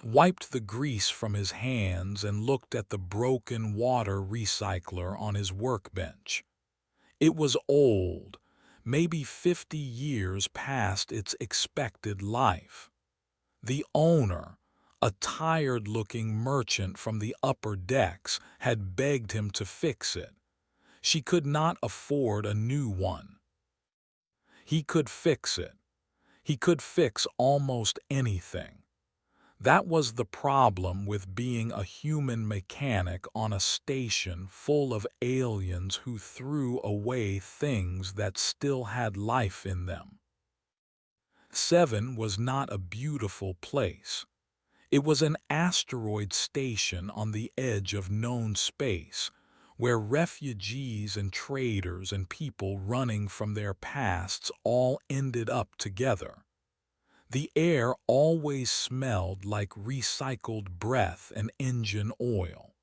wiped the grease from his hands and looked at the broken water recycler on his workbench. It was old, maybe 50 years past its expected life. The owner, a tired-looking merchant from the upper decks, had begged him to fix it. She could not afford a new one. He could fix it. He could fix almost anything. That was the problem with being a human mechanic on a station full of aliens who threw away things that still had life in them. Seven was not a beautiful place. It was an asteroid station on the edge of known space, where refugees and traders and people running from their pasts all ended up together. The air always smelled like recycled breath and engine oil.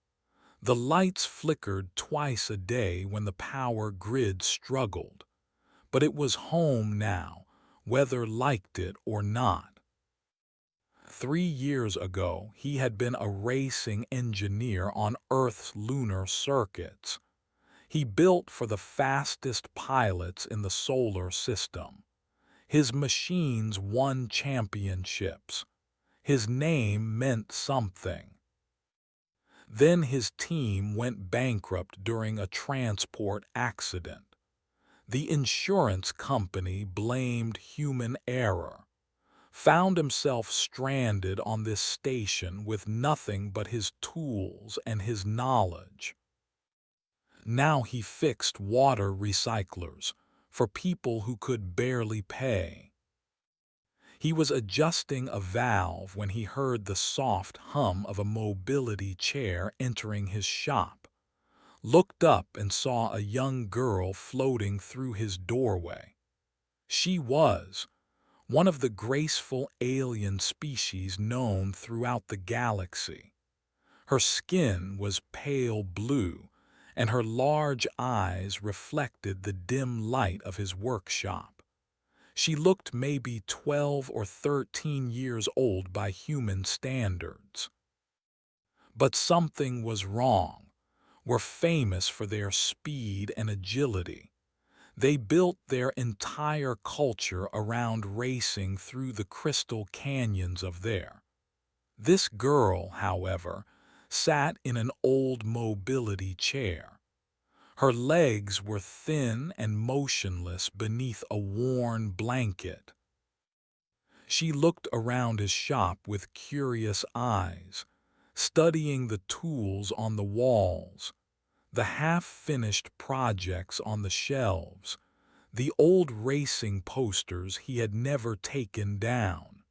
The lights flickered twice a day when the power grid struggled. But it was home now, whether liked it or not. 3 years ago, he had been a racing engineer on Earth's lunar circuits. He built for the fastest pilots in the solar system. His machines won championships. His name meant something. Then his team went bankrupt during a transport accident. The insurance company blamed human error. Found himself stranded on this station with nothing but his tools and his knowledge. Now he fixed water recyclers for people who could barely pay. He was adjusting a valve when he heard the soft hum of a mobility chair entering his shop. Looked up and saw a young girl floating through his doorway. She was one of the graceful alien species known throughout the galaxy. Her skin was pale blue, and her large eyes reflected the dim light of his workshop. She looked maybe 12 or 13 years old by human standards. But something was wrong. Were famous for their speed and agility. They built their entire culture around racing through the crystal canyons of there. This girl, however, sat in an old mobility chair. Her legs were thin and motionless beneath a worn blanket. She looked around his shop with curious eyes, studying the tools on the walls, the half-finished projects on the shelves, the old racing posters he had never taken down.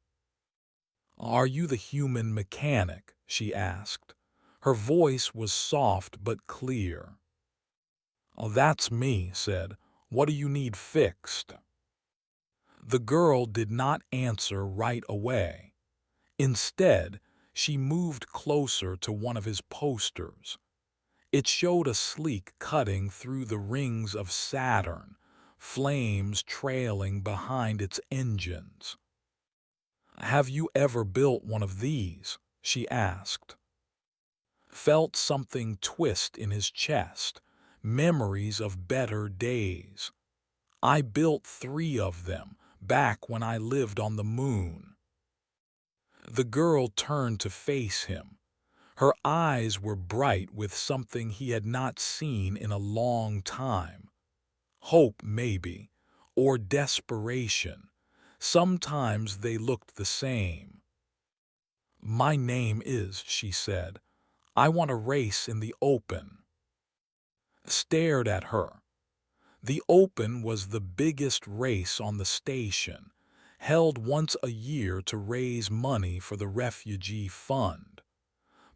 "Are you the human mechanic?" she asked. Her voice was soft but clear. "Oh, that's me," said. "What do you need fixed?" The girl did not answer right away. Instead, she moved closer to one of his posters. It showed a sleek cutting through the rings of Saturn, flames trailing behind its engines. "Have you ever built one of these?" she asked. Felt something twist in his chest, memories of better days. "I built 3 of them, back when I lived on the moon." The girl turned to face him. Her eyes were bright with something he had not seen in a long time. Hope, maybe, or desperation. Sometimes they looked the same. "My name is," she said. "I want to race in the open." Stared at her. The Open was the biggest race on the station, held once a year to raise money for the refugee fund.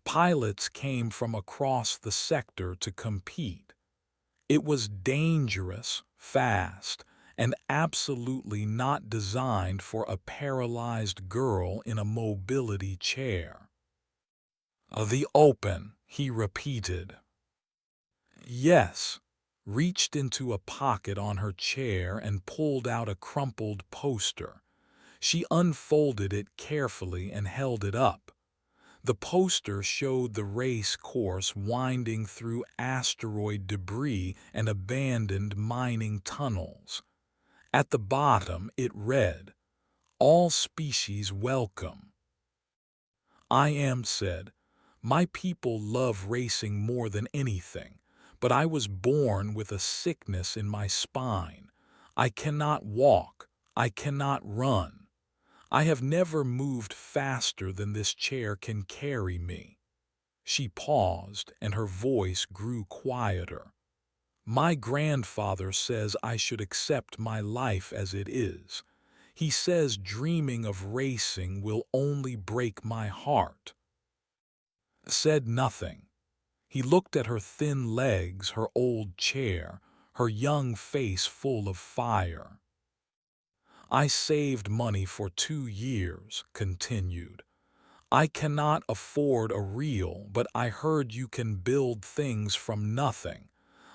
Pilots came from across the sector to compete. It was dangerous, fast, and absolutely not designed for a paralyzed girl in a mobility chair. "The Open," he repeated. "Yes," reached into a pocket on her chair and pulled out a crumpled poster. She unfolded it carefully and held it up. The poster showed the race course winding through asteroid debris and abandoned mining tunnels. At the bottom it read, "All species welcome." I am said, "My people love racing more than anything, but I was born with a sickness in my spine. I cannot walk, I cannot run. I have never moved faster than this chair can carry me." She paused, and her voice grew quieter. "My grandfather says I should accept my life as it is. He says dreaming of racing will only break my heart." Said nothing. He looked at her thin legs, her old chair, her young face full of fire. "I saved money for 2 years," continued. "I cannot afford a reel, but I heard you can build things from nothing.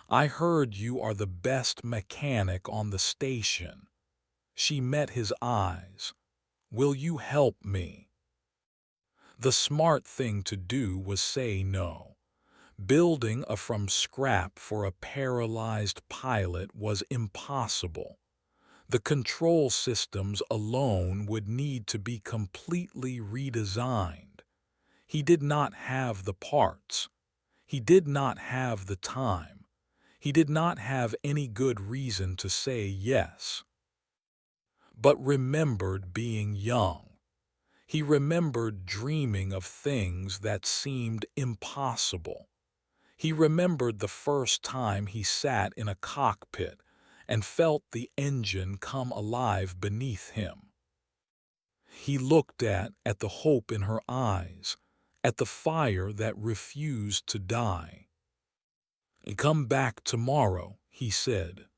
I heard you are the best mechanic on the station." She met his eyes. "Will you help me?" The smart thing to do was say no. Building a from scrap for a paralyzed pilot was impossible. The control systems alone would need to be completely redesigned. He did not have the parts. He did not have the time. He did not have any good reason to say yes. But remembered being young. He remembered dreaming of things that seemed impossible. He remembered the first time he sat in a cockpit and felt the engine come alive beneath him. He looked at the hope in her eyes, at the fire that refused to die. "Come back tomorrow," he said.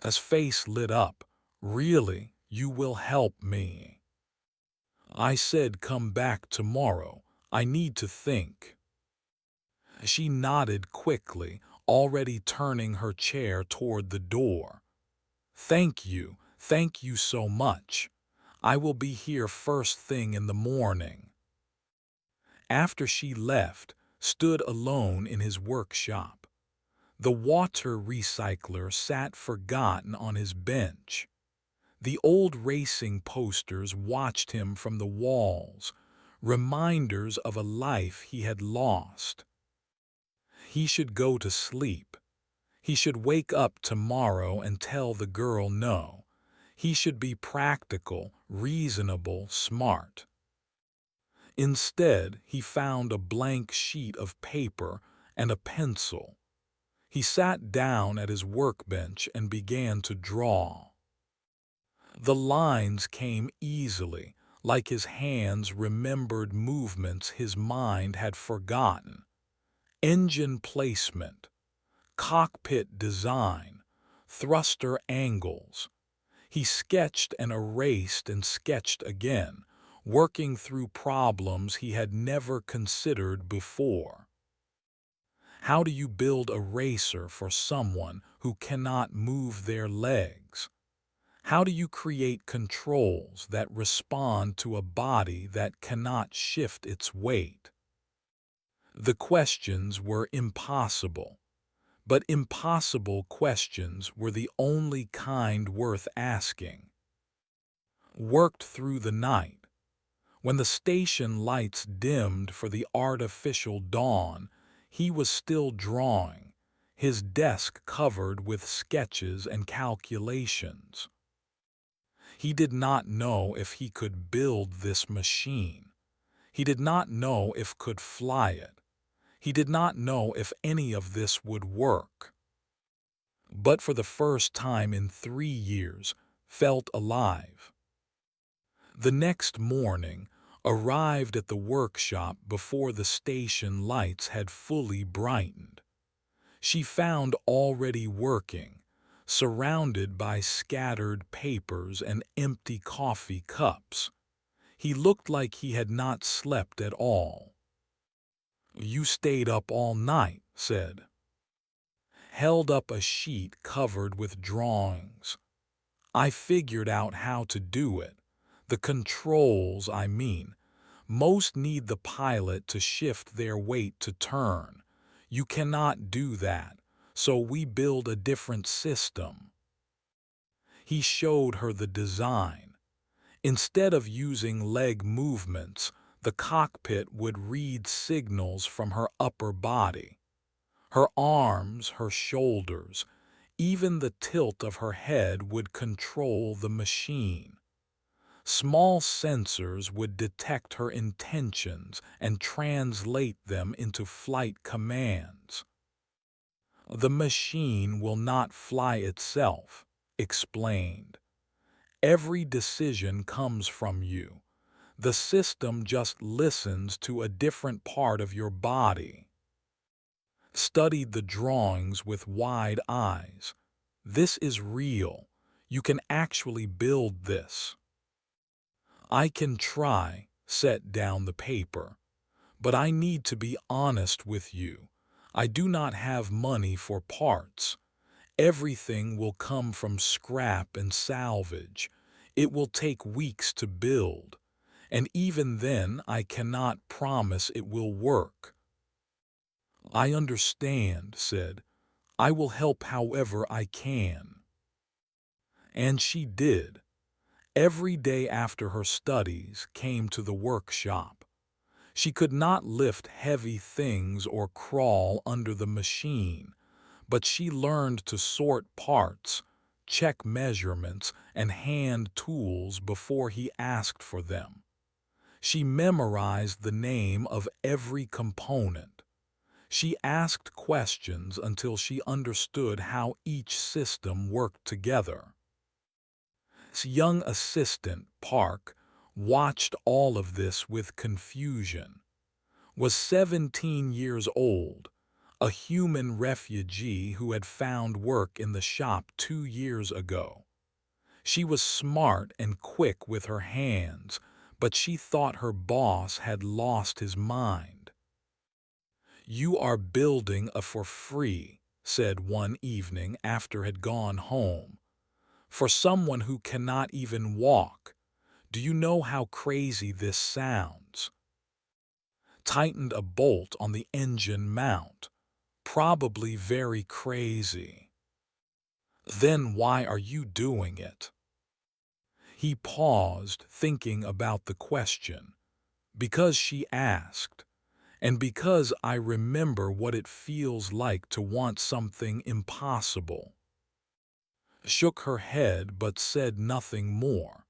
His face lit up. "Really, you will help me?" I said, "Come back tomorrow. I need to think." She nodded quickly, already turning her chair toward the door. Thank you so much. I will be here first thing in the morning." After she left, stood alone in his workshop. The water recycler sat forgotten on his bench. The old racing posters watched him from the walls, reminders of a life he had lost. He should go to sleep. He should wake up tomorrow and tell the girl no. He should be practical, reasonable, smart. Instead, he found a blank sheet of paper and a pencil. He sat down at his workbench and began to draw. The lines came easily, like his hands remembered movements his mind had forgotten. Engine placement, cockpit design, thruster angles. He sketched and erased and sketched again, working through problems he had never considered before. How do you build a racer for someone who cannot move their legs? How do you create controls that respond to a body that cannot shift its weight? The questions were impossible. But impossible questions were the only kind worth asking. Worked through the night. When the station lights dimmed for the artificial dawn, he was still drawing, his desk covered with sketches and calculations. He did not know if he could build this machine. He did not know if could fly it. He did not know if any of this would work. But for the first time in 3 years, felt alive. The next morning, arrived at the workshop before the station lights had fully brightened. She found already working, surrounded by scattered papers and empty coffee cups. He looked like he had not slept at all. "You stayed up all night," said. Held up a sheet covered with drawings. "I figured out how to do it. The controls, I mean. Most need the pilot to shift their weight to turn. You cannot do that, so we build a different system. He showed her the design. Instead of using leg movements, the cockpit would read signals from her upper body. Her arms, her shoulders, even the tilt of her head would control the machine. Small sensors would detect her intentions and translate them into flight commands. The machine will not fly itself, explained. Every decision comes from you. The system just listens to a different part of your body. Studied the drawings with wide eyes. This is real. You can actually build this. I can try, set down the paper. But I need to be honest with you. I do not have money for parts. Everything will come from scrap and salvage. It will take weeks to build. And even then, I cannot promise it will work. I understand, said. I will help however I can. And she did. Every day after her studies came to the workshop. She could not lift heavy things or crawl under the machine, but she learned to sort parts, check measurements, and hand tools before he asked for them. She memorized the name of every component. She asked questions until she understood how each system worked together. His young assistant, Park, watched all of this with confusion. Was 17 years old, a human refugee who had found work in the shop 2 years ago. She was smart and quick with her hands, but she thought her boss had lost his mind. "You are building a for free," said one evening after had gone home. "For someone who cannot even walk. Do you know how crazy this sounds?" Tightened a bolt on the engine mount. Probably very crazy. Then why are you doing it? He paused, thinking about the question. Because she asked, and because I remember what it feels like to want something impossible. Shook her head but said nothing more.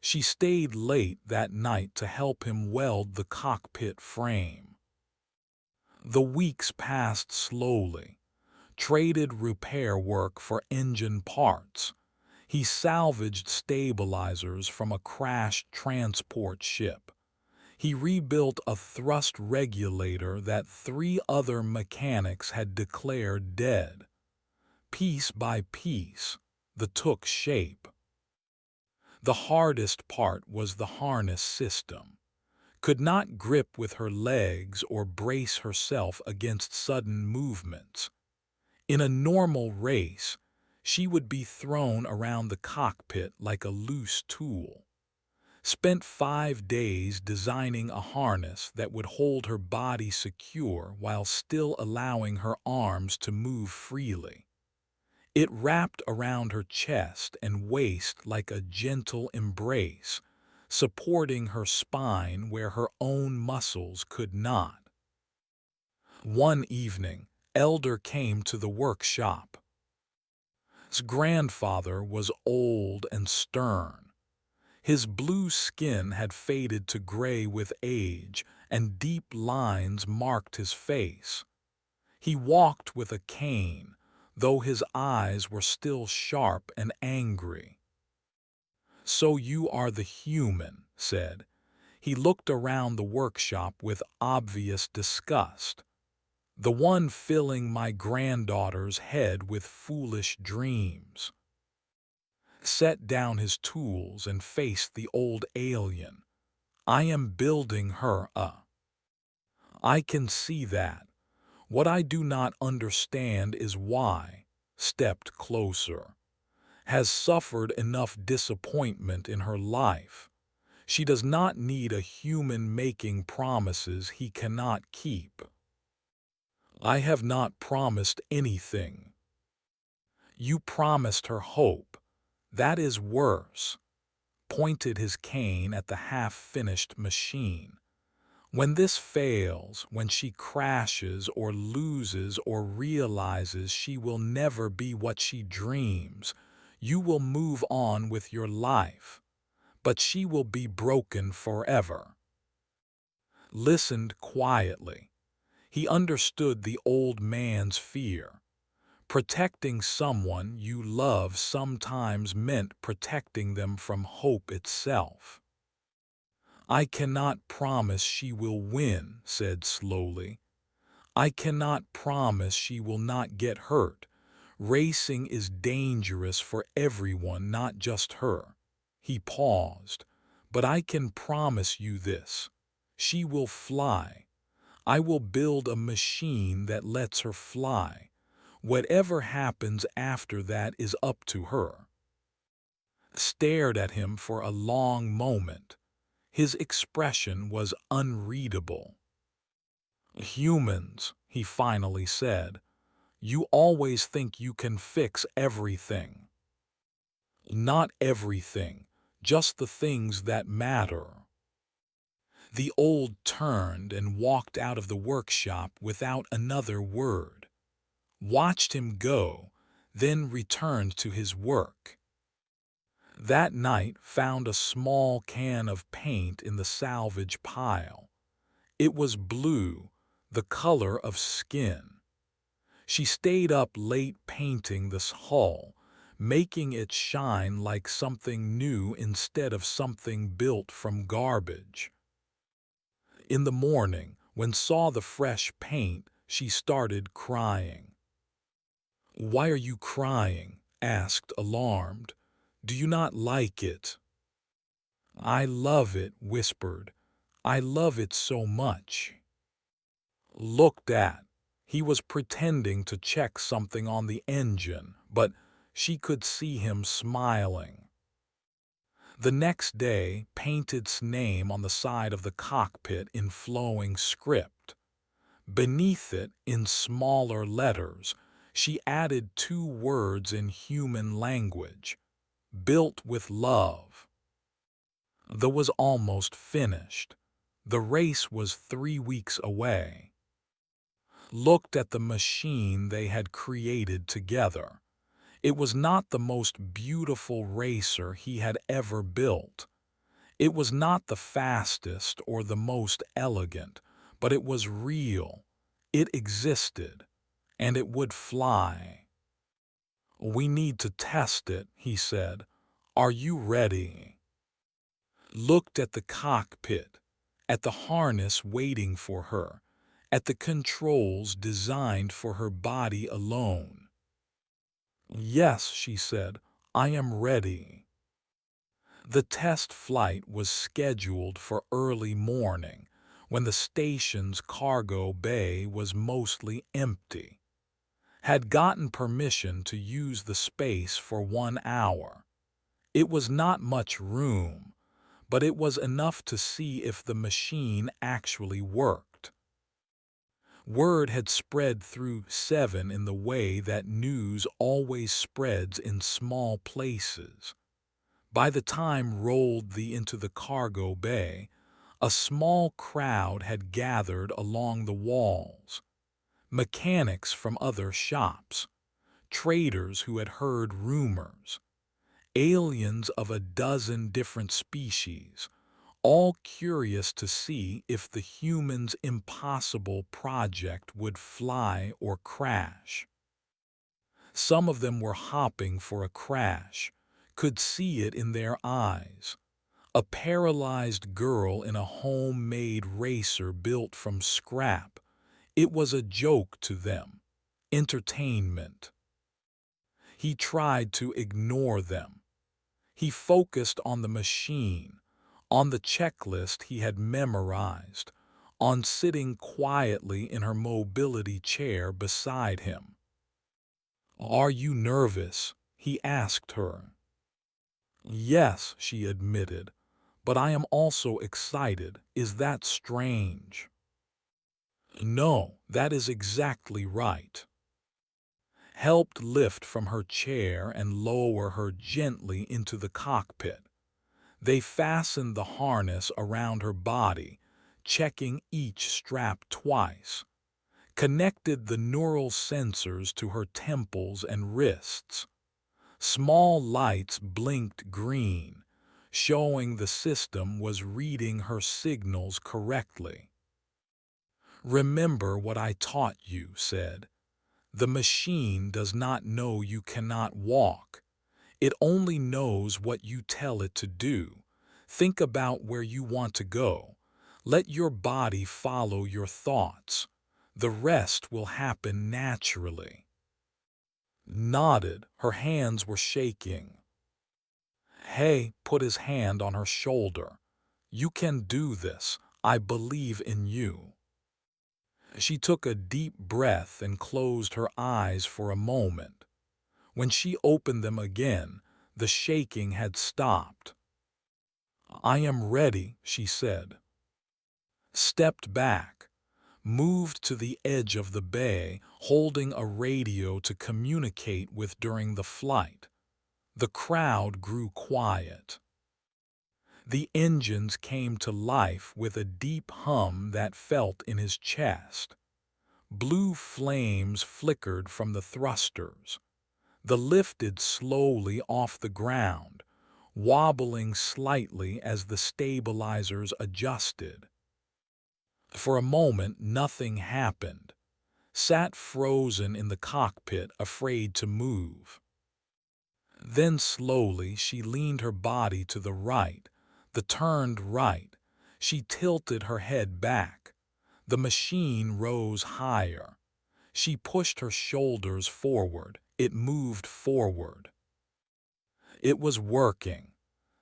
She stayed late that night to help him weld the cockpit frame. The weeks passed slowly. Traded repair work for engine parts. He salvaged stabilizers from a crashed transport ship. He rebuilt a thrust regulator that 3 other mechanics had declared dead. Piece by piece, the took shape. The hardest part was the harness system. Could not grip with her legs or brace herself against sudden movements. In a normal race, she would be thrown around the cockpit like a loose tool. Spent 5 days designing a harness that would hold her body secure while still allowing her arms to move freely. It wrapped around her chest and waist like a gentle embrace, supporting her spine where her own muscles could not. One evening, Elder came to the workshop. His grandfather was old and stern. His blue skin had faded to gray with age, and deep lines marked his face. He walked with a cane, though his eyes were still sharp and angry. "So you are the human," said. He looked around the workshop with obvious disgust. "The one filling my granddaughter's head with foolish dreams." Set down his tools and faced the old alien. "I am building her a. I can see that. What I do not understand is why." Stepped closer. "Has suffered enough disappointment in her life. She does not need a human making promises he cannot keep. I have not promised anything. You promised her hope. That is worse. Pointed his cane at the half-finished machine. When this fails, when she crashes or loses or realizes she will never be what she dreams, you will move on with your life, but she will be broken forever. Listened quietly. He understood the old man's fear. Protecting someone you love sometimes meant protecting them from hope itself. I cannot promise she will win, said slowly. I cannot promise she will not get hurt. Racing is dangerous for everyone, not just her. He paused. But I can promise you this. She will fly. I will build a machine that lets her fly. Whatever happens after that is up to her. Stared at him for a long moment. His expression was unreadable. Humans, he finally said, you always think you can fix everything. Not everything, just the things that matter. The old turned and walked out of the workshop without another word. Watched him go, then returned to his work. That night found a small can of paint in the salvage pile. It was blue, the color of skin. She stayed up late painting this hull, making it shine like something new instead of something built from garbage. In the morning, when saw the fresh paint, she started crying. "Why are you crying?" asked, alarmed. "Do you not like it?" "I love it," whispered. "I love it so much." Looked at. He was pretending to check something on the engine, but she could see him smiling. The next day, painted's name on the side of the cockpit in flowing script. Beneath it, in smaller letters, she added 2 words in human language, "Built with love." The was almost finished. The race was 3 weeks away. Looked at the machine they had created together. It was not the most beautiful racer he had ever built. It was not the fastest or the most elegant, but it was real. It existed, and it would fly. "We need to test it," he said. "Are you ready?" Looked at the cockpit, at the harness waiting for her, at the controls designed for her body alone. "Yes," she said, "I am ready." The test flight was scheduled for early morning, when the station's cargo bay was mostly empty. Had gotten permission to use the space for 1 hour. It was not much room, but it was enough to see if the machine actually worked. Word had spread through 7 in the way that news always spreads in small places. By the time rolled thee into the cargo bay, a small crowd had gathered along the walls. Mechanics from other shops, traders who had heard rumors, aliens of a dozen different species, all curious to see if the humans' impossible project would fly or crash. Some of them were hopping for a crash, could see it in their eyes. A paralyzed girl in a homemade racer built from scrap. It was a joke to them, entertainment. He tried to ignore them. He focused on the machine, on the checklist he had memorized, on sitting quietly in her mobility chair beside him. "Are you nervous?" he asked her. "Yes," she admitted, but I am also excited. Is that strange? No, that is exactly right. Helped lift from her chair and lower her gently into the cockpit. They fastened the harness around her body, checking each strap twice, connected the neural sensors to her temples and wrists. Small lights blinked green, showing the system was reading her signals correctly. "Remember what I taught you," said. "The machine does not know you cannot walk. It only knows what you tell it to do. Think about where you want to go. Let your body follow your thoughts. The rest will happen naturally." Nodded, her hands were shaking. Hay put his hand on her shoulder. "You can do this. I believe in you." She took a deep breath and closed her eyes for a moment. When she opened them again, the shaking had stopped. "I am ready," she said. Stepped back, moved to the edge of the bay, holding a radio to communicate with during the flight. The crowd grew quiet. The engines came to life with a deep hum that felt in his chest. Blue flames flickered from the thrusters. The lifted slowly off the ground, wobbling slightly as the stabilizers adjusted. For a moment, nothing happened. Sat frozen in the cockpit, afraid to move. Then slowly she leaned her body to the right, the turned right. She tilted her head back. The machine rose higher. She pushed her shoulders forward. It moved forward. It was working.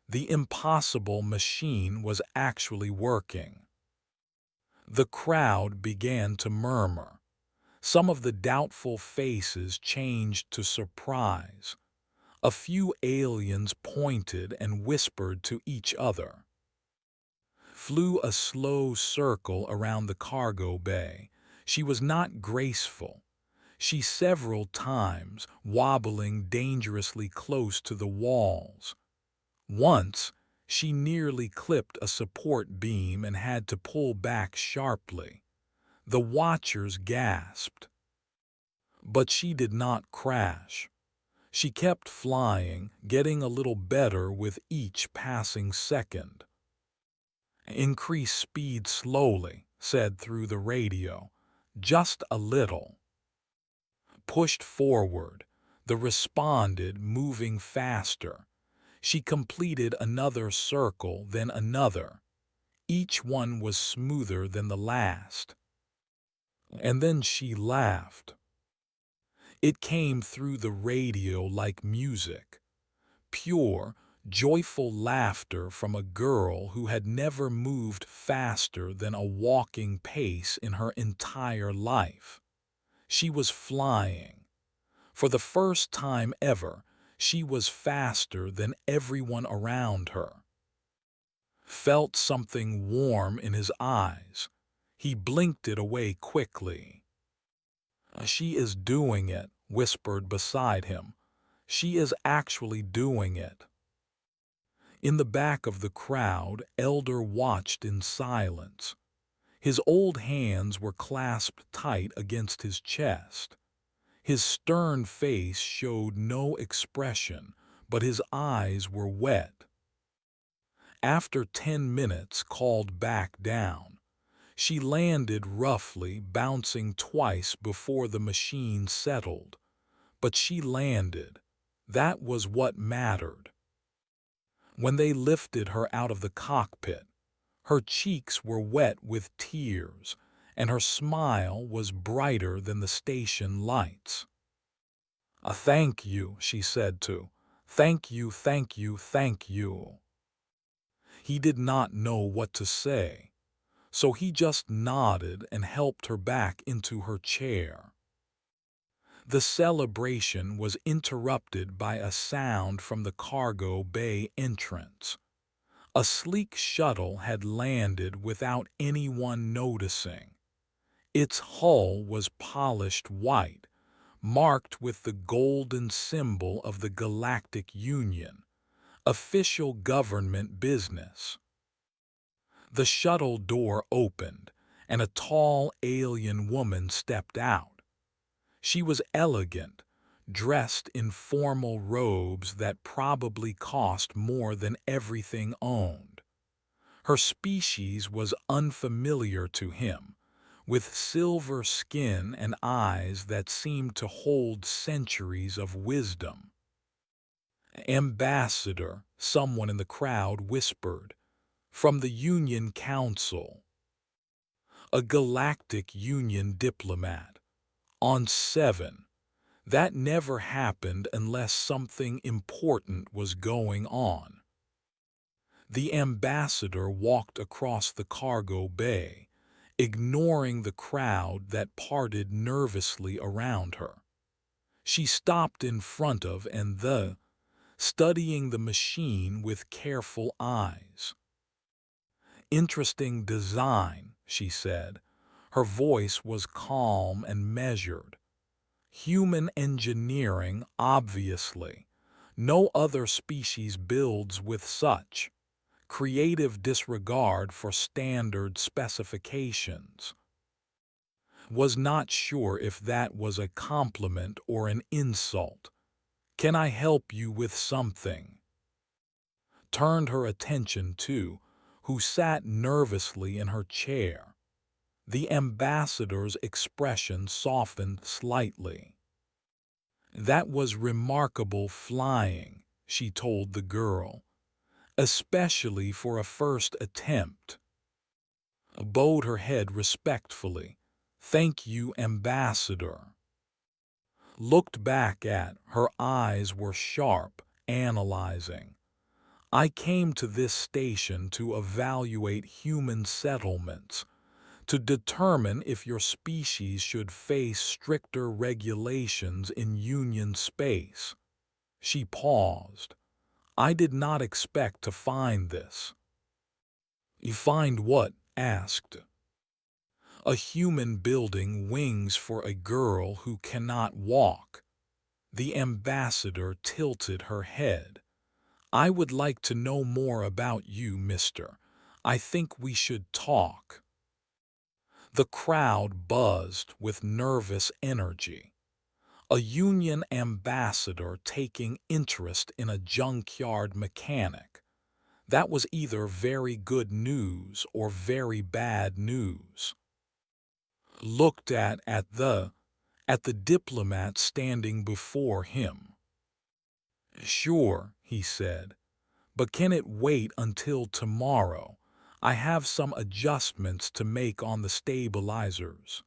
The impossible machine was actually working. The crowd began to murmur. Some of the doubtful faces changed to surprise. A few aliens pointed and whispered to each other. Flew a slow circle around the cargo bay. She was not graceful. She several times, wobbling dangerously close to the walls. Once, she nearly clipped a support beam and had to pull back sharply. The watchers gasped. But she did not crash. She kept flying, getting a little better with each passing second. "Increase speed slowly," said through the radio. "Just a little." Pushed forward. The responded, moving faster. She completed another circle, then another. Each one was smoother than the last. And then she laughed. It came through the radio like music. Pure, joyful laughter from a girl who had never moved faster than a walking pace in her entire life. She was flying. For the first time ever, she was faster than everyone around her. Felt something warm in his eyes. He blinked it away quickly. "She is doing it," whispered beside him. "She is actually doing it." In the back of the crowd, Elder watched in silence. His old hands were clasped tight against his chest. His stern face showed no expression, but his eyes were wet. After 10 minutes, called back down. She landed roughly, bouncing twice before the machine settled. But she landed. That was what mattered. When they lifted her out of the cockpit, her cheeks were wet with tears, and her smile was brighter than the station lights. Thank you," she said to. "Thank you, thank you, thank you." He did not know what to say, so he just nodded and helped her back into her chair. The celebration was interrupted by a sound from the cargo bay entrance. A sleek shuttle had landed without anyone noticing. Its hull was polished white, marked with the golden symbol of the Galactic Union, official government business. The shuttle door opened, and a tall alien woman stepped out. She was elegant, dressed in formal robes that probably cost more than everything owned. Her species was unfamiliar to him, with silver skin and eyes that seemed to hold centuries of wisdom. "Ambassador," someone in the crowd whispered, "from the Union Council. A Galactic Union diplomat. On 7. That never happened unless something important was going on." The ambassador walked across the cargo bay, ignoring the crowd that parted nervously around her. She stopped in front of studying the machine with careful eyes. "Interesting design," she said. Her voice was calm and measured. "Human engineering, obviously. No other species builds with such creative disregard for standard specifications." Was not sure if that was a compliment or an insult. "Can I help you with something?" Turned her attention to who sat nervously in her chair. The ambassador's expression softened slightly. "That was remarkable flying," she told the girl, "especially for a first attempt." Bowed her head respectfully. "Thank you, Ambassador." Looked back at her eyes were sharp, analyzing. "I came to this station to evaluate human settlements, to determine if your species should face stricter regulations in Union space." She paused. "I did not expect to find this." "You find what?" asked. "A human building wings for a girl who cannot walk." The ambassador tilted her head. "I would like to know more about you, mister. I think we should talk." The crowd buzzed with nervous energy. A Union ambassador taking interest in a junkyard mechanic. That was either very good news or very bad news. Looked at the diplomat standing before him. "Sure," he said, "but can it wait until tomorrow? I have some adjustments to make on the stabilizers."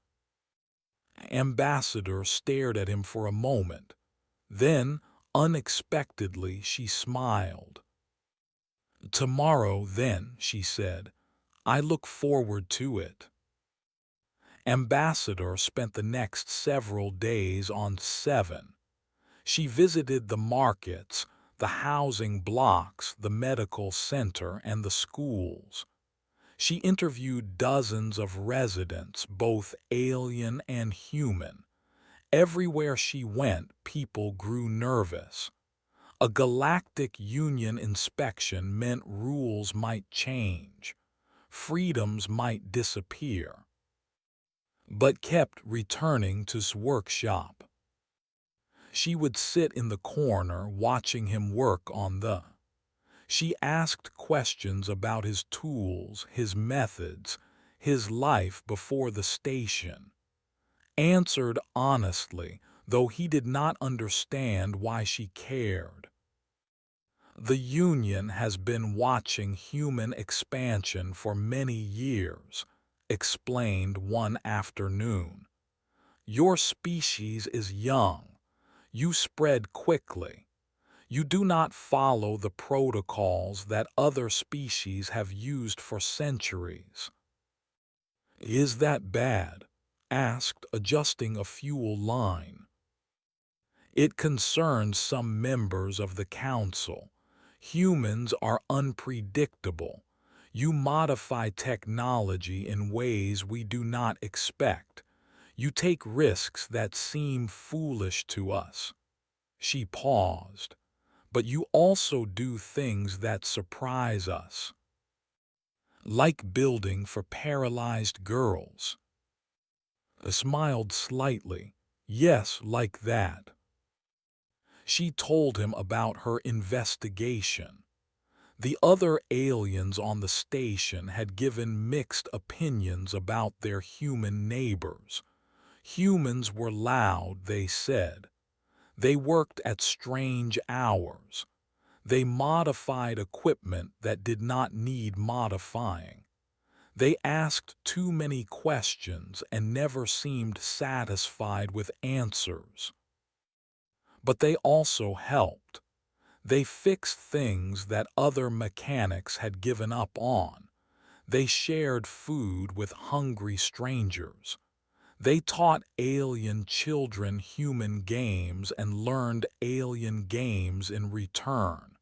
Ambassador stared at him for a moment. Then, unexpectedly, she smiled. "Tomorrow, then," she said. "I look forward to it." Ambassador spent the next several days on 7. She visited the markets, the housing blocks, the medical center, and the schools. She interviewed dozens of residents, both alien and human. Everywhere she went, people grew nervous. A Galactic Union inspection meant rules might change, freedoms might disappear, but kept returning to his workshop. She would sit in the corner watching him work on She asked questions about his tools, his methods, his life before the station. Answered honestly, though he did not understand why she cared. "The Union has been watching human expansion for many years," explained one afternoon. "Your species is young. You spread quickly. You do not follow the protocols that other species have used for centuries." "Is that bad?" asked, adjusting a fuel line. "It concerns some members of the council. Humans are unpredictable. You modify technology in ways we do not expect. You take risks that seem foolish to us." She paused. "But you also do things that surprise us. Like building for paralyzed girls." I smiled slightly. "Yes, like that." She told him about her investigation. The other aliens on the station had given mixed opinions about their human neighbors. Humans were loud, they said. They worked at strange hours. They modified equipment that did not need modifying. They asked too many questions and never seemed satisfied with answers. But they also helped. They fixed things that other mechanics had given up on. They shared food with hungry strangers. They taught alien children human games and learned alien games in return.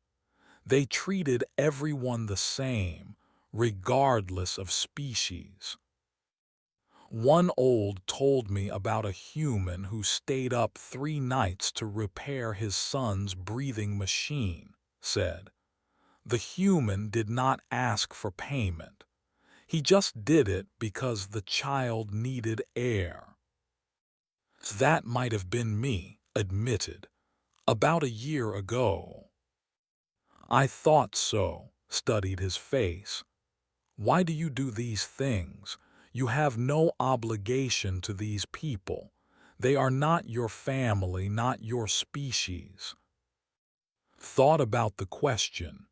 They treated everyone the same, regardless of species. One old told me about a human who stayed up 3 nights to repair his son's breathing machine, said. The human did not ask for payment. He just did it because the child needed air. That might have been me, admitted. About a year ago. I thought so, studied his face. Why do you do these things? You have no obligation to these people. They are not your family, not your species. Thought about the question.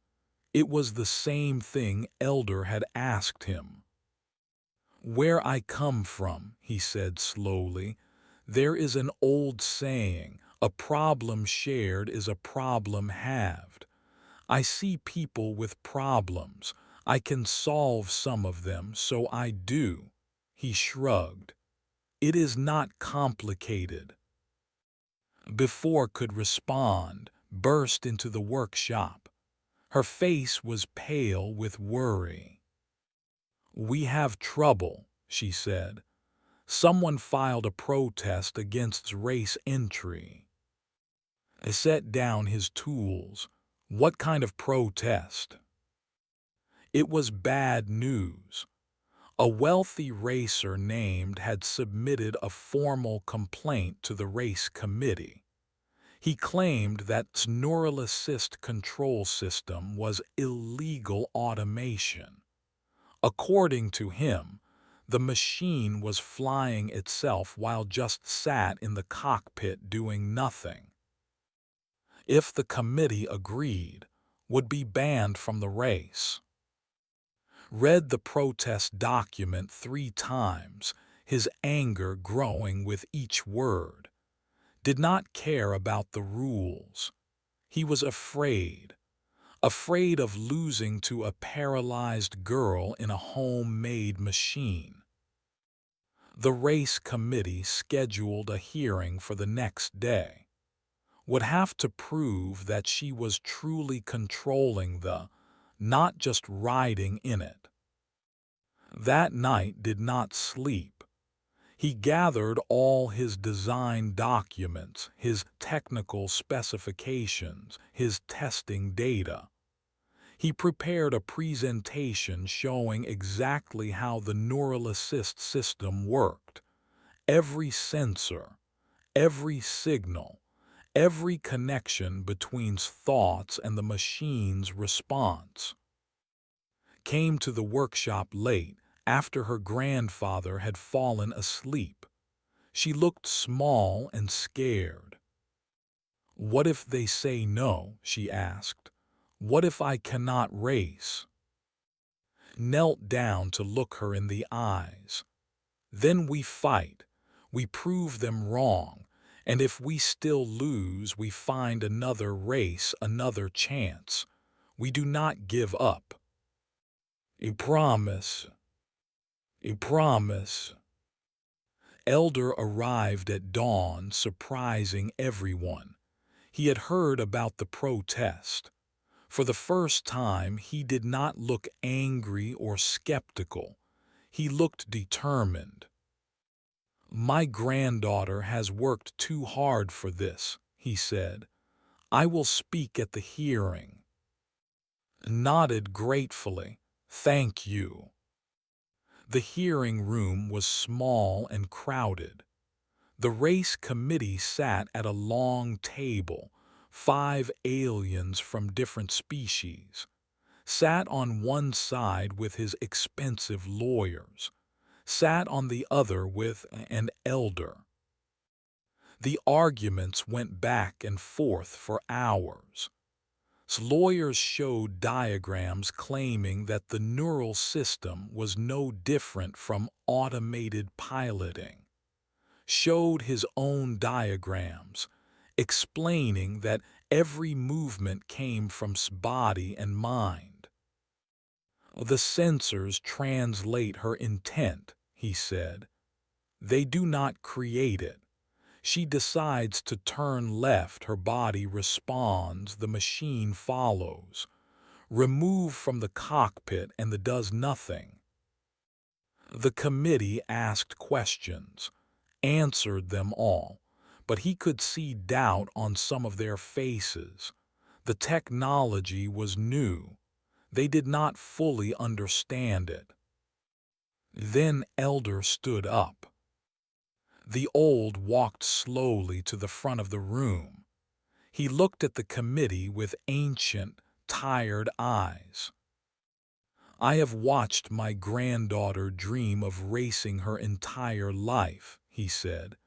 It was the same thing Elder had asked him. Where I come from, he said slowly, there is an old saying, a problem shared is a problem halved. I see people with problems. I can solve some of them, so I do. He shrugged. It is not complicated. Before could respond, burst into the workshop. Her face was pale with worry. We have trouble, she said. Someone filed a protest against race entry. He set down his tools. What kind of protest? It was bad news. A wealthy racer named had submitted a formal complaint to the race committee. He claimed that neural assist control system was illegal automation. According to him, the machine was flying itself while just sat in the cockpit doing nothing. If the committee agreed, would be banned from the race. Read the protest document 3 times, his anger growing with each word. Did not care about the rules. He was afraid of losing to a paralyzed girl in a homemade machine. The race committee scheduled a hearing for the next day. Would have to prove that she was truly controlling not just riding in it. That night did not sleep. He gathered all his design documents, his technical specifications, his testing data. He prepared a presentation showing exactly how the neural assist system worked. Every sensor, every signal, every connection between thoughts and the machine's response. Came to the workshop late, after her grandfather had fallen asleep. She looked small and scared. What if they say no, she asked. What if I cannot race? Knelt down to look her in the eyes. Then we fight. We prove them wrong. And if we still lose, we find another race, another chance. We do not give up. A promise. A promise. Elder arrived at dawn, surprising everyone. He had heard about the protest. For the first time, he did not look angry or skeptical. He looked determined. "My granddaughter has worked too hard for this," he said. "I will speak at the hearing." Nodded gratefully. "Thank you." The hearing room was small and crowded. The race committee sat at a long table. 5 aliens from different species sat on one side with his expensive lawyers, sat on the other with an elder. The arguments went back and forth for hours. Lawyers showed diagrams claiming that the neural system was no different from automated piloting, showed his own diagrams, explaining that every movement came from body and mind. "The sensors translate her intent," he said. "They do not create it. She decides to turn left, her body responds, the machine follows. Remove from the cockpit and the does nothing." The committee asked questions, answered them all, but he could see doubt on some of their faces. The technology was new. They did not fully understand it. Then Elder stood up. The old walked slowly to the front of the room. He looked at the committee with ancient, tired eyes. "I have watched my granddaughter dream of racing her entire life," he said.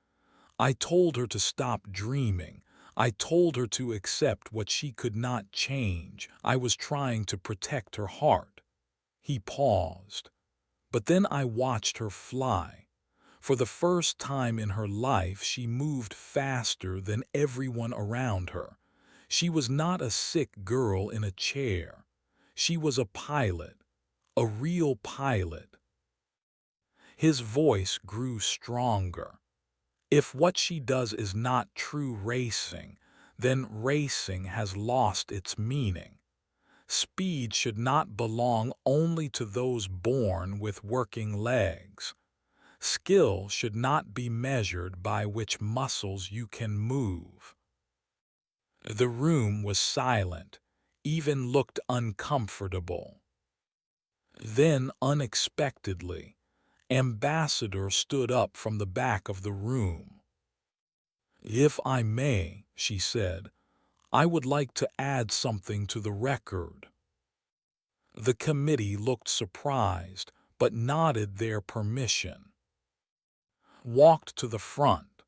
"I told her to stop dreaming. I told her to accept what she could not change. I was trying to protect her heart." He paused. "But then I watched her fly. For the first time in her life, she moved faster than everyone around her. She was not a sick girl in a chair. She was a pilot, a real pilot." His voice grew stronger. "If what she does is not true racing, then racing has lost its meaning. Speed should not belong only to those born with working legs. Skill should not be measured by which muscles you can move." The room was silent, even looked uncomfortable. Then, unexpectedly, Ambassador stood up from the back of the room. "If I may," she said, "I would like to add something to the record." The committee looked surprised, but nodded their permission. Walked to the front.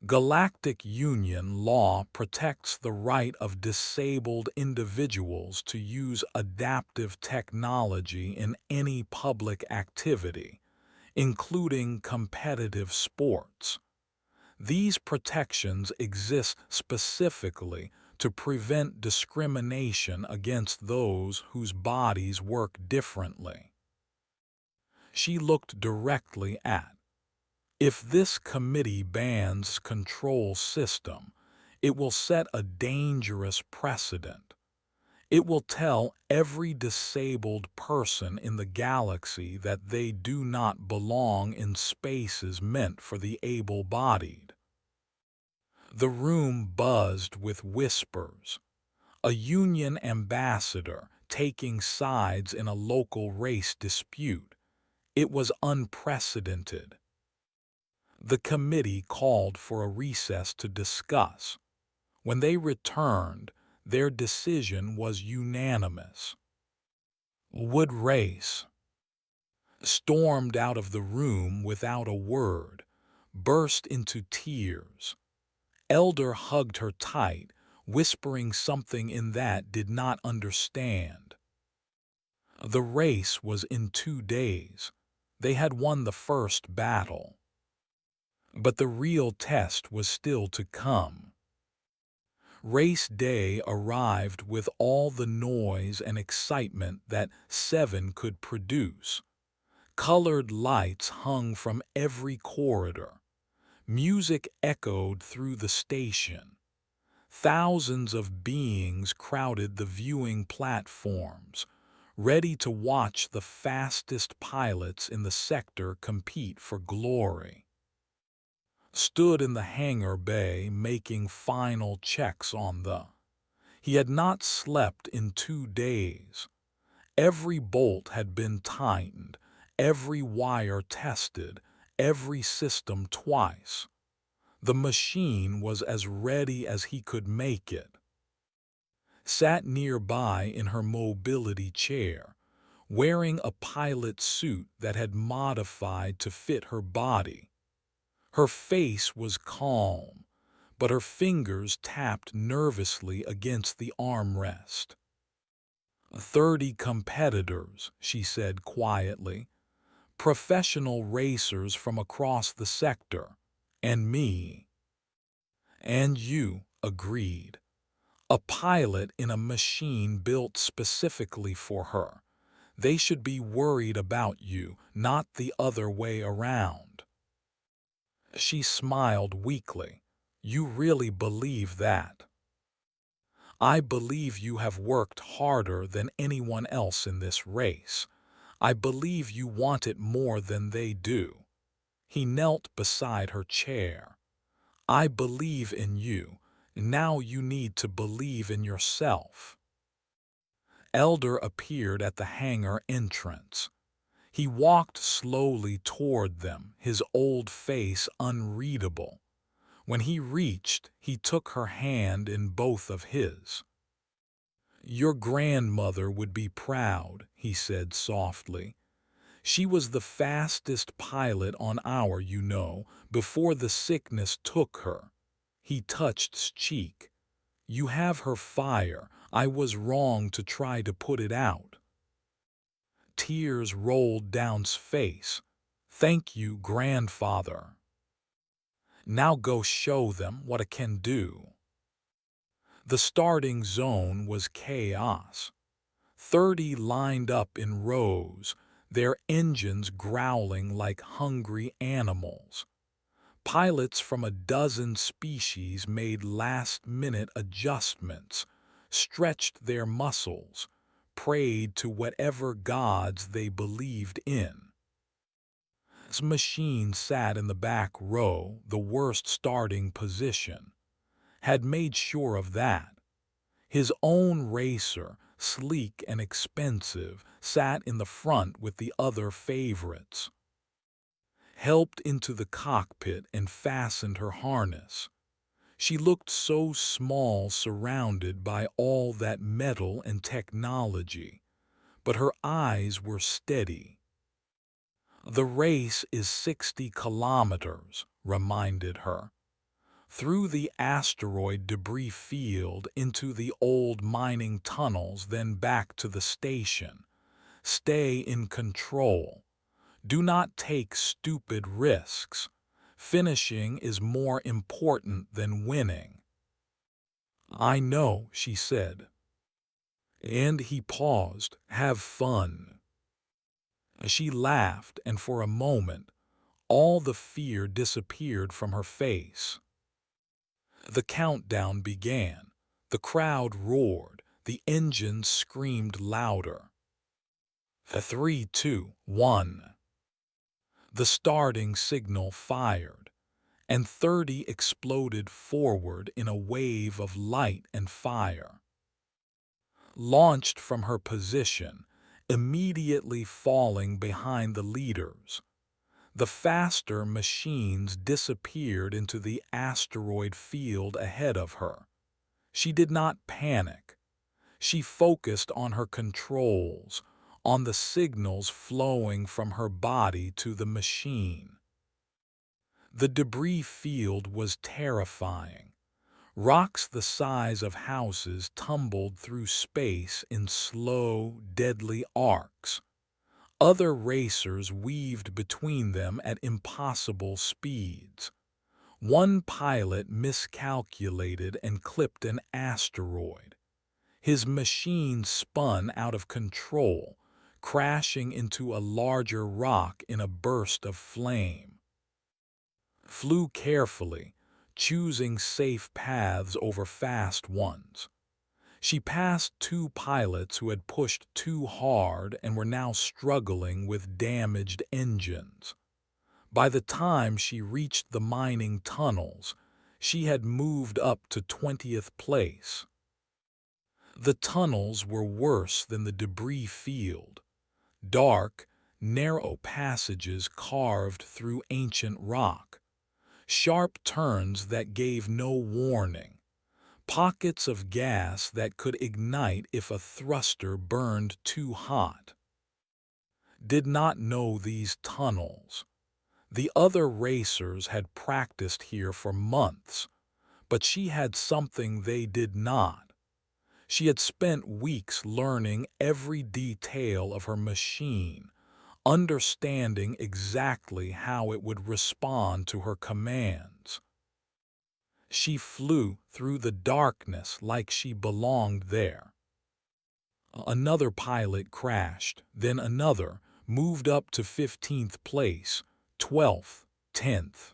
Galactic Union law protects the right of disabled individuals to use adaptive technology in any public activity, including competitive sports. These protections exist specifically to prevent discrimination against those whose bodies work differently. She looked directly at. "If this committee bans control system, it will set a dangerous precedent. It will tell every disabled person in the galaxy that they do not belong in spaces meant for the able-bodied." The room buzzed with whispers. A Union ambassador taking sides in a local race dispute. It was unprecedented. The committee called for a recess to discuss. When they returned, their decision was unanimous. Would race. Stormed out of the room without a word, burst into tears. Elder hugged her tight, whispering something in that did not understand. The race was in 2 days. They had won the first battle. But the real test was still to come. Race day arrived with all the noise and excitement that 7 could produce. Colored lights hung from every corridor. Music echoed through the station. Thousands of beings crowded the viewing platforms, ready to watch the fastest pilots in the sector compete for glory. Stood in the hangar bay making final checks on the. He had not slept in 2 days. Every bolt had been tightened, every wire tested, every system twice. The machine was as ready as he could make it. Sat nearby in her mobility chair, wearing a pilot suit that had modified to fit her body. Her face was calm, but her fingers tapped nervously against the armrest. 30 competitors, she said quietly. Professional racers from across the sector. And me. And you, agreed. A pilot in a machine built specifically for her. They should be worried about you, not the other way around. She smiled weakly. You really believe that? I believe you have worked harder than anyone else in this race. I believe you want it more than they do. He knelt beside her chair. I believe in you. Now you need to believe in yourself. Elder appeared at the hangar entrance. He walked slowly toward them, his old face unreadable. When he reached, he took her hand in both of his. Your grandmother would be proud, he said softly. She was the fastest pilot on our, before the sickness took her. He touched his cheek. You have her fire. I was wrong to try to put it out. Tears rolled down his face. Thank you, grandfather. Now go show them what I can do. The starting zone was chaos. 30 lined up in rows, their engines growling like hungry animals. Pilots from a dozen species made last-minute adjustments, stretched their muscles, prayed to whatever gods they believed in. His machine sat in the back row, the worst starting position. Had made sure of that. His own racer, sleek and expensive, sat in the front with the other favorites. Helped into the cockpit and fastened her harness. She looked so small surrounded by all that metal and technology, but her eyes were steady. The race is 60 kilometers, reminded her. Through the asteroid debris field into the old mining tunnels, then back to the station. Stay in control. Do not take stupid risks. Finishing is more important than winning. I know, she said. And he paused. Have fun. She laughed, and for a moment, all the fear disappeared from her face. The countdown began. The crowd roared. The engines screamed louder. 3, 2, 1. The starting signal fired, and 30 exploded forward in a wave of light and fire. Launched from her position, immediately falling behind the leaders. The faster machines disappeared into the asteroid field ahead of her. She did not panic. She focused on her controls, on the signals flowing from her body to the machine. The debris field was terrifying. Rocks the size of houses tumbled through space in slow, deadly arcs. Other racers weaved between them at impossible speeds. One pilot miscalculated and clipped an asteroid. His machine spun out of control, crashing into a larger rock in a burst of flame. Flew carefully, choosing safe paths over fast ones. She passed two pilots who had pushed too hard and were now struggling with damaged engines. By the time she reached the mining tunnels, she had moved up to 20th place. The tunnels were worse than the debris field. Dark, narrow passages carved through ancient rock, sharp turns that gave no warning, pockets of gas that could ignite if a thruster burned too hot. Did not know these tunnels. The other racers had practiced here for months, but she had something they did not. She had spent weeks learning every detail of her machine, understanding exactly how it would respond to her commands. She flew through the darkness like she belonged there. Another pilot crashed, then another, moved up to 15th place, 12th, 10th.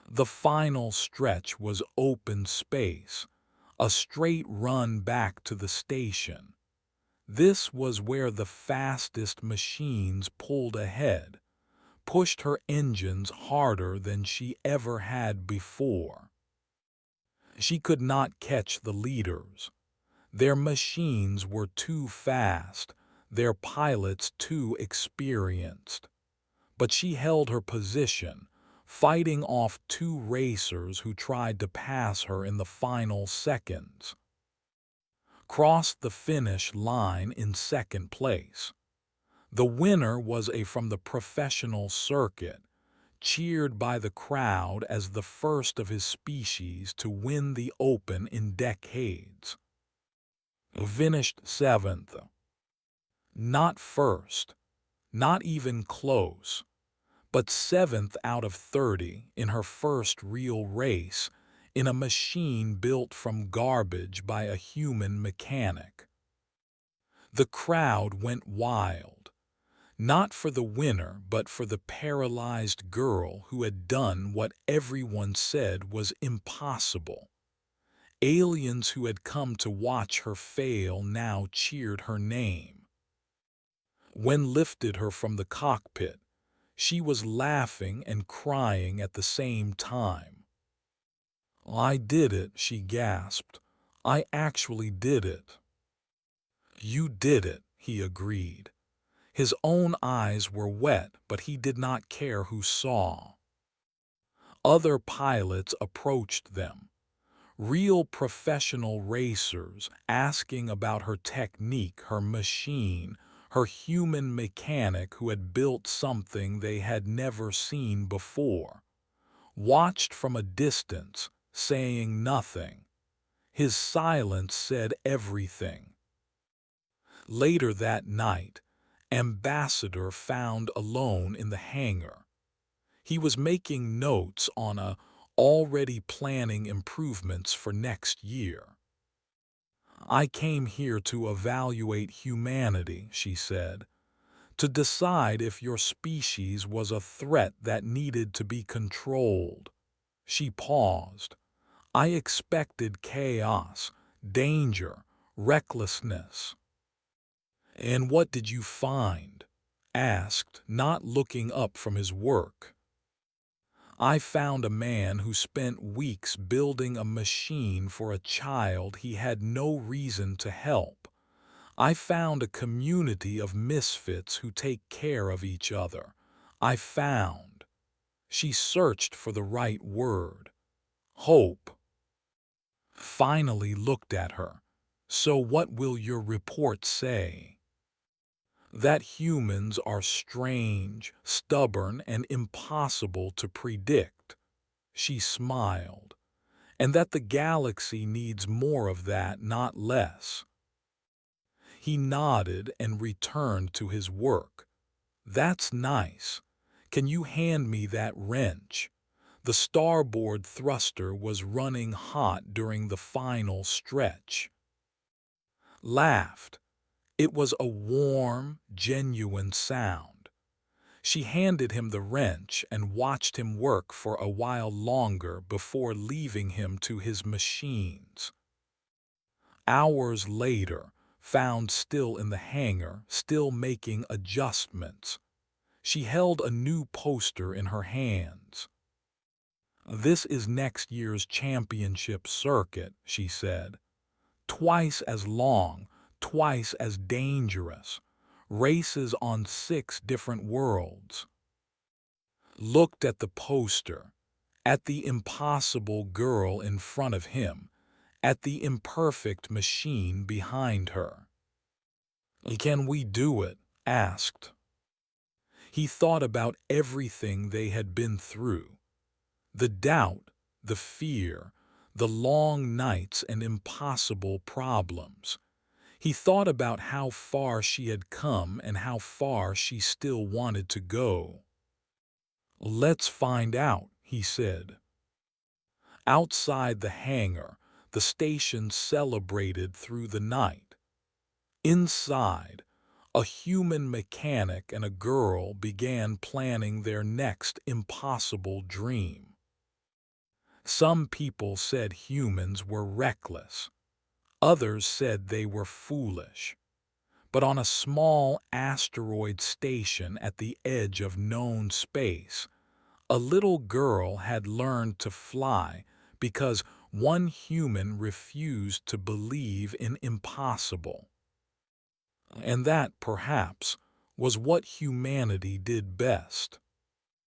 The final stretch was open space, a straight run back to the station. This was where the fastest machines pulled ahead, pushed her engines harder than she ever had before. She could not catch the leaders. Their machines were too fast, their pilots too experienced. But she held her position, fighting off two racers who tried to pass her in the final seconds. Crossed the finish line in second place. The winner was from the professional circuit, cheered by the crowd as the first of his species to win the Open in decades. Finished 7th. Not first, not even close, but 7th out of 30 in her first real race in a machine built from garbage by a human mechanic. The crowd went wild. Not for the winner, but for the paralyzed girl who had done what everyone said was impossible. Aliens who had come to watch her fail now cheered her name. When lifted her from the cockpit, she was laughing and crying at the same time. "I did it," she gasped. "I actually did it." "You did it," he agreed. His own eyes were wet, but he did not care who saw. Other pilots approached them, real professional racers, asking about her technique, her machine, her human mechanic who had built something they had never seen before. Watched from a distance, saying nothing. His silence said everything. Later that night, Ambassador found alone in the hangar. He was making notes on already planning improvements for next year. "I came here to evaluate humanity," she said, "to decide if your species was a threat that needed to be controlled." She paused. "I expected chaos, danger, recklessness." "And what did you find?" asked, not looking up from his work. "I found a man who spent weeks building a machine for a child he had no reason to help. I found a community of misfits who take care of each other. I found—" She searched for the right word. "Hope." Finally looked at her. "So what will your report say?" "That humans are strange, stubborn, and impossible to predict." She smiled. "And that the galaxy needs more of that, not less." He nodded and returned to his work. "That's nice. Can you hand me that wrench?" The starboard thruster was running hot during the final stretch. Laughed. It was a warm, genuine sound. She handed him the wrench and watched him work for a while longer before leaving him to his machines. Hours later, found still in the hangar, still making adjustments, she held a new poster in her hands. "This is next year's championship circuit," she said. "Twice as long, twice as dangerous. Races on 6 different worlds." Looked at the poster, at the impossible girl in front of him, at the imperfect machine behind her. "Can we do it?" asked. He thought about everything they had been through. The doubt, the fear, the long nights and impossible problems. He thought about how far she had come and how far she still wanted to go. "Let's find out," he said. Outside the hangar, the station celebrated through the night. Inside, a human mechanic and a girl began planning their next impossible dream. Some people said humans were reckless. Others said they were foolish. But on a small asteroid station at the edge of known space, a little girl had learned to fly because one human refused to believe in impossible. And that, perhaps, was what humanity did best.